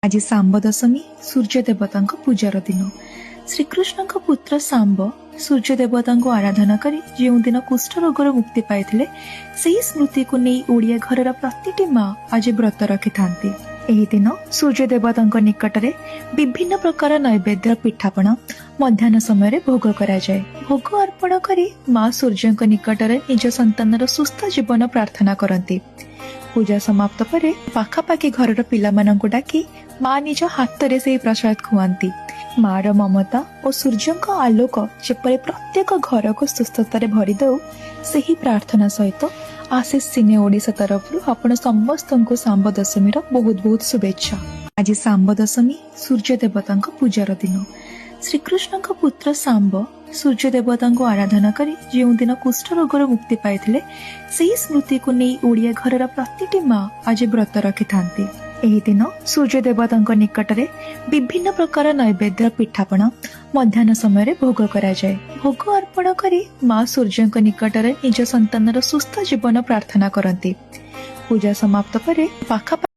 आज सांब दशमी सूर्य देवता पूजार दिन। श्रीकृष्ण पुत्र सांब सूर्य देवता आराधना करी जो दिन कुष्ठ रोगर मुक्ति पाई से स्मृति को नहीं ओडिया घर प्रति माँ आज व्रत रखि था। एही दिन सूर्य देवता निकट में विभिन्न प्रकार नैवेद्य पिठापण मध्याह्न समय भोग करा जाए। भोग अर्पण करी माँ सूर्य निकट में निज संतान सुस्थ जीवन प्रार्थना करती। पूजा समाप्त पर पाखापाखि घर पिलामानंकु डाकी माँ निज हाथ में से प्रसाद खुआती। माँ ममता और सूर्य आलोक जेपरि प्रत्येक घर को सुस्थतार भरी दौ से ही प्रार्थना सहित आशीष सिने ओडिशा तरफ आपण समस्त को सांब दशमी बहुत बहुत शुभेच्छा। आज सांब दशमी सूर्य देवता पूजार दिन। श्रीकृष्ण पुत्र सांब सूर्य देवता आराधना करी जो दिन कुष्ठ रोगर मुक्ति पाई से स्मृति को नहीं ओडिया घर प्रति माँ आज व्रत रखि था। एही दिन सूर्य देवता निकट में विभिन्न प्रकार नैवेद्य पिठापण मध्याह्न समय भोग करा जाए। भोग अर्पण करी माँ सूर्य निकट में निज संतान सुस्थ जीवन प्रार्थना करती। पूजा समाप्त पर पाखापाखि